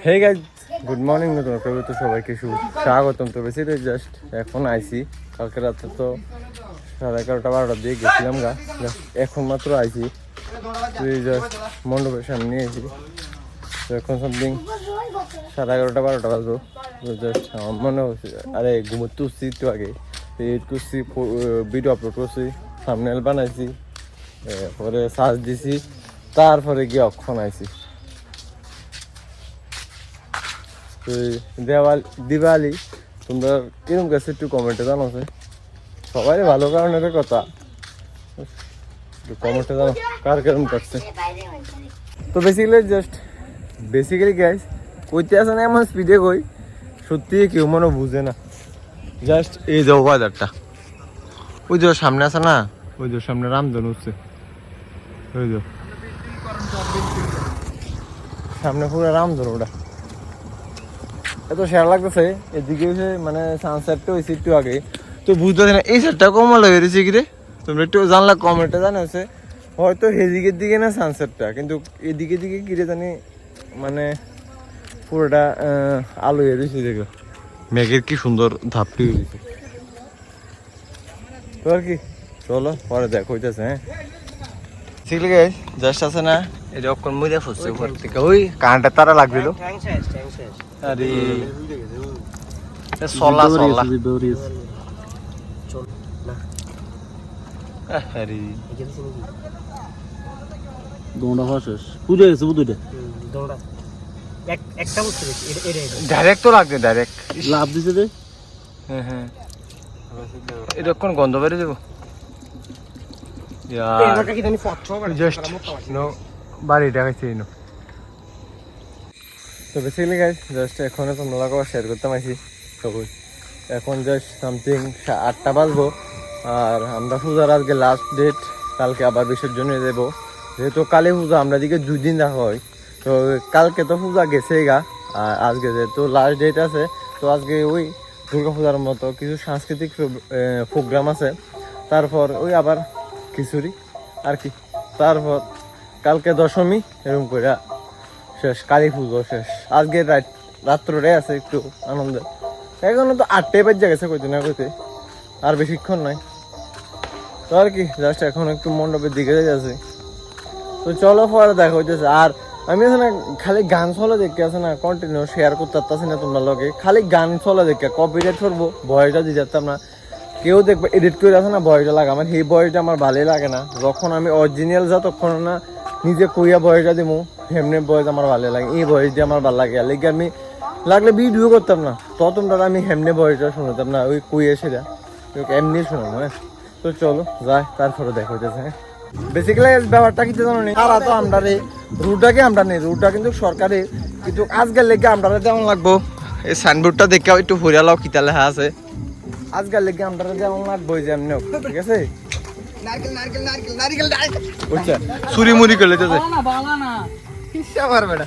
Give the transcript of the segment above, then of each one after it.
Hey guys, good morning. নতুন একটা তো সবাইকে স্বাগতম। তো বেশি জাস্ট এখন আইসি, কালকে রাতে তো 11:30-12টার দিকে গেছিলাম গা, এখন মাত্র আইসি। তুই জাস্ট মণ্ডপের সামনে নিয়েছি, তো এখন সামথিং 11:30-12টা বাজবো। জাস্ট আমার মনে হচ্ছে আরে ঘুমোতে উঠছি একটু আগে, এডিট করছি, ভিডিও আপলোড করছি, থাম্বনেল বানাইছি, পরে সার্চ দিছি, তারপরে গিয়ে অক্ষণ আইসি। দিওয়ালি তোমরা কিরম গেছে একটু কমেন্টে জানাছে, সবাই ভালো কারণের কথা, কমেন্টে জানো কার কিরম কাটছে। তো বেসিক্যালি গাইস কইতে আসে না এমন স্পিডে কই, সত্যি কেউ মনে বুঝে না। জাস্ট এই যে ওয়াদারটা, ওই যে সামনে আছে না, ওই যে সামনে রামধনু উঠছে, ওই যে সামনে পুরো রামধনুটা এত শেয়ার লাগতেছে। এদিকে মানে সানসেটটা হয়েছে একটু আগে, তো বুঝতে না এই সাইডটা কমা লাগে রয়েছে কি রে, তোমরা একটু জানলা কমেন্টে জানাচ্ছে। হয়তো হেদিকের দিকে না সানসেটটা, কিন্তু এদিকে দিকে কিরে জানি মানে পুরোটা আলো হয়ে রয়েছে। দেখো মেঘের কি সুন্দর ধাপটি হয়েছে। তো আর কি, চলো পরে দেখো হইতেছে। হ্যাঁ ঠিক আছে, জাস্ট আছে না এটা অক্ষণ মুড়ে ফুসছে উপর থেকে, ওই কারেন্টের তারা লাগছিল। আরে সলা আরে দৌড়া হসেস বুঝে গেছে বুঝুটা দৌড়া একটা বুঝতে ডাইরেক্ট তো লাগবে, ডাইরেক্ট লাভ দিছে রে। হ্যাঁ হ্যাঁ, এটা কোন গন্ধ বেরিয়ে যাবো বাড়িটা খাইছে। তো বেসিক্যালি গাইস জাস্ট এখন তোমরা শেয়ার করতে পারছি সবই। এখন জাস্ট সামথিং 8টা বাজবো, আর আমরা পূজার আজকে লাস্ট ডেট, কালকে আবার বিসর্জনে দেবো। যেহেতু কালী পূজা আমরা দিকে 2 দিন রাখা হয়, তো কালকে তো পূজা গেছে গা, আর আজকে যেহেতু লাস্ট ডেট আছে, তো আজকে ওই দুর্গা পূজার মতো কিছু সাংস্কৃতিক প্রোগ্রাম আছে, তারপর ওই আবার খিচুড়ি আর কি, তারপর কালকে দশমী, এরকম করে শেষ, কালী পুজো শেষ। আজকে রাত্রে আছে একটু আনন্দ। এখনো তো 8টায় বাজে গেছে, কইতে না কইতে আর বেশিক্ষণ নাই। তো আর কি জাস্ট এখন একটু মণ্ডপের দিকে যাচ্ছে, তো চলো পরে দেখা হইতেছে। আর আমি আছে না খালি গান চলে দেখে আছে না, কন্টিনিউ শেয়ার করতে পারতেছি না তোমরা লগে, খালি গান চলে দেখে কপিরাইট করবো, ভয়েসটা দিয়ে যেতাম না। কেউ দেখবে এডিট করে আছে না ভয়েসটা লাগে, আমার এই ভয়েসটা আমার ভালোই লাগে না। যখন আমি অরিজিনাল যা তখন না নিজে কইয়া ভয়েসটা দিবো, এমনি ভয়েস আমার ভালো লাগে, এই ভয়েস দিয়ে আমার ভালো লাগে। লেগে আমি লাগলে ভিডিও করতাম না, তো তোমরা আমি এমনি ভয়েসটা শুনতাম না, ওই কইয়া সেটা এমনি শোনাম। হ্যাঁ তো চলো যাই, তারপরে দেখা হইতেছে। হ্যাঁ বেসিক্যালি ব্যাপারটা কিছু জানো নি, তারা তো আমরা রুটটাকে আমরা নেই, রুটটা কিন্তু সরকারি, কিন্তু আজকের লেগে আমরা যেমন লাগবো এই সাইনবোর্ডটা দেখে একটু হরিয়ালাও কিতা লেখা আছে, আজকাল লেগে আমরা যেমন লাগবো যে এমনি হোক, ঠিক আছে। চুরি মুড়ি করলে তো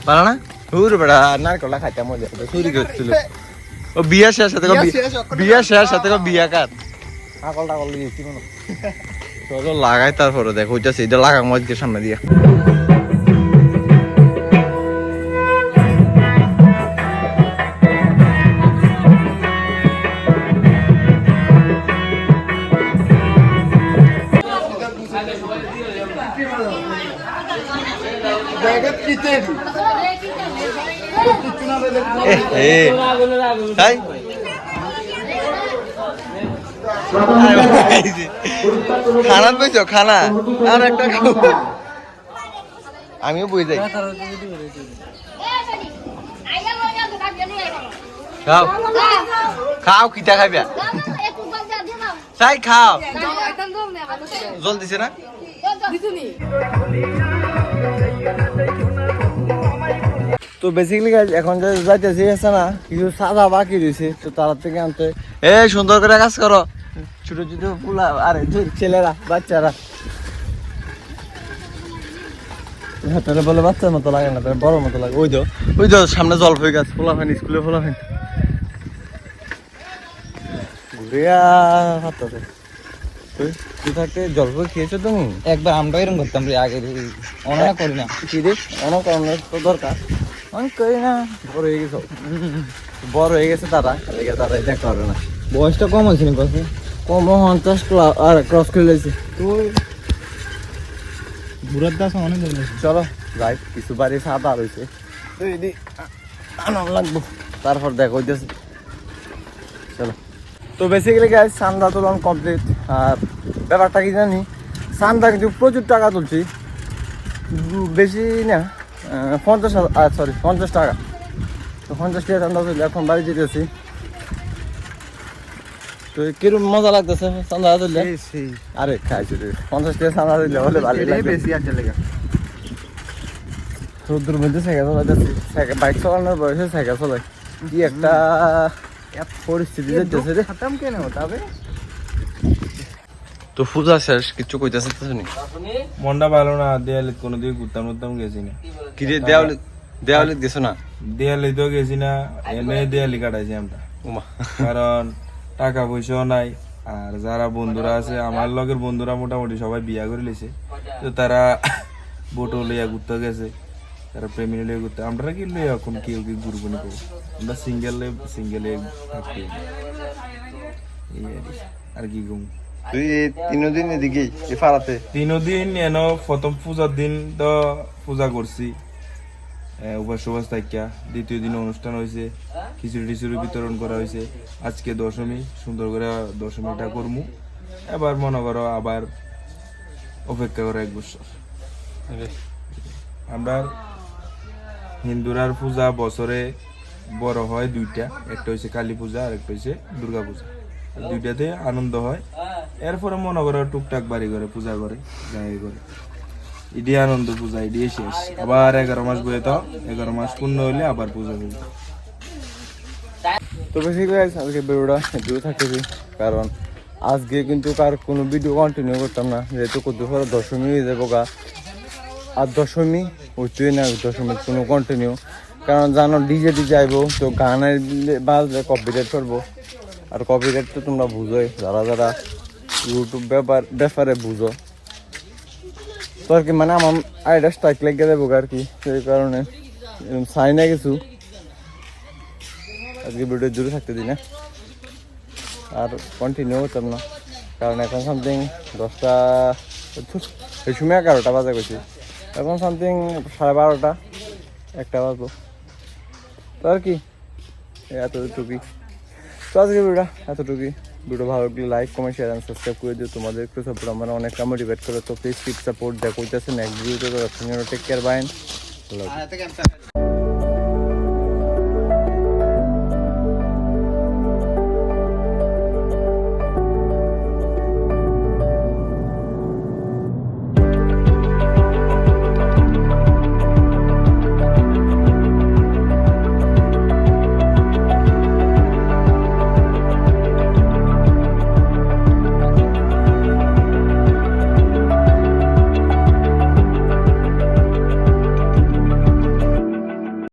পারা না, হুর বেড়া নারকেলটা খাইতে মজা, চুরি করছিল। ও বিয়া শেষ সাথে বিয়া কাট আকল টাকল দিয়েছি কোনো, চলো লাগাই তারপরে দেখো হইতেছে। এটা লাগা মজকে সামনে দিয়া খানা পেয়েছো, খানা আর একটা আমিও বুঝে যাই। খাও খাও, কিটা খাইবা তাই খাও, জল দিছে না। তো বেসিক্যালি এখন যে যাইতেছি আছে না, কিছু সাদা বাকি রয়েছে, তো তার থেকে আনতে সুন্দর করে কাজ করো, ছোট ছোট পোলা আরে ছেলেরা বাচ্চারা হাতে বলে বাচ্চার মতো লাগে না, বড় মতো লাগে। ওই তো সামনে জলপাই গাছ, ফোলা হয় স্কুলে ফোলা হয় ঘুরিয়া হাতে। তুই থাকতে জলপাই খেয়েছো তুমি? একবার আমরা এরকম করতাম রে আগে, অনেক করি না কি রে, অনেক তো দরকার। আমি করি না, বড় হয়ে গেছে, বড় হয়ে গেছে তারা, এদিকে তারা এটা করে না। বয়সটা কম আছে না কথা কম 50 আর ক্রস করে লেছি। তুই বুড়ার দাস অনেক দিন চলো যাই, কিছু বাড়ি সাদা রয়েছে আনাম লাগবো, তারপর দেখা হইতেছে। চলো, তো বেসিক্যালি গাইস চান্দা তোলন কমপ্লিট। আর ব্যাপারটা কি জানি, চান্দা কিন্তু প্রচুর টাকা তুলছি, বেশি না, 50 টাকা। তো 50 টাকা চান্দা তুলছি, এখন বাড়ি যেতেছি। তো কিরম মজা লাগতেছে চান্দা তুললে? আরে খাইছি রে, 50 টাকা চান্দা তুললে বলে ভালো লাগে। বেশি আর লেগে রোদ্দুর মধ্যে সাইকেল চালাইতেছি, বাইক চালানোর বয়সে সাইকেল চালাই, কি একটা পরিস্থিতি যেতেছে রে। খতম কেন হবে? তো পূজা শেষ, কিছু কইতেছে তো শুনি। মনটা ভালো না, দেয়ালে কোনোদিন ঘুরতাম গেছি না। কি রে দেওয়ালে গেছো না? দেয়ালে তো গেছি না, এমনি দেয়ালি কাটাইছি আমরা। উমা, কারণ টাকা পয়সাও নাই, আর যারা বন্ধুরা আছে আমার লগের বন্ধুরা মোটামুটি সবাই বিয়া করে লিছে, তো তারা বোটও লইয়া ঘুরতে গেছে, তারা প্রেমিনী লইয়া ঘুরতে। আমরা কি লইয়া এখন কেউ কি ঘুরবো না, আমরা সিঙ্গেলে থাকতে, এই আর কি ঘুম। তুই 3 দিন এদিকেই এ পাড়াতে? 3 দিন এনো, প্রথম পূজার দিন তো পূজা করছি উপাস উপাস থাকিয়া, দ্বিতীয় দিন অনুষ্ঠান হয়েছে, খিচুড়ি টিচুড়ি বিতরণ করা হয়েছে। আজকে দশমী, সুন্দর করে দশমীটা করমু। এবার মনে করো আবার অপেক্ষা করে 1 বছর। আমরা হিন্দুরার পূজা বছরে বড় হয় 2টা, একটা হচ্ছে কালী পূজা আর একটা হচ্ছে দুর্গা পূজা। 2টাতে আনন্দ হয়। এরপরে মনে করো টুকটাক বাড়ি করে পূজা করে, যাই করে, ইডি আনন্দ পূজা, ইডি শেষ। আবার 11 মাস বয়ে, তো 11 মাস পূর্ণ হইলে আবার পূজা হইবে। তো বেসিক্যালি আজকে ভিডিওটা এটুকু থাকতেছি, কারণ আজকে কিন্তু কার কোনো ভিডিও কন্টিনিউ করতাম না, যেহেতু কদ্দুর দশমী হয়ে যাবো গা। আর দশমী হইতেই না, দশমীর কোনো কন্টিনিউ, কারণ জানো ডিজে আইব, তো গানের বাজলে কপিরাইট করবো। আর কপিরাইট তো তোমরা বুঝোই, যারা ইউটিউব ব্যাপারে বুঝো। তো আর কি মানে আমার আইডিয়া স্ট্রাইক লেগে দেবো আর কি, সেই কারণে চাই না কিছু আজকে ভিডিও জুড়ে থাকতে দিই না, আর কন্টিনিউ করতাম না, কারণ এখন সামথিং 10টা, এই সময় 11টা বাজে গেছি, এখন সামথিং 12:30 1টা বাজবো। তো আর কি এতটুকুই, তো আজকে ভিডিওটা এতটুকুই। ভিডিও ভালো লাগলে like comment share and subscribe করে দিও। তোমাদের একটু সাপোর্ট আমার অনেকটা মোটিভেট করে, তো প্লিজ কিপ সাপোর্ট। দেখা হইতেছে নেক্সট ভিডিওতে। Take care, by.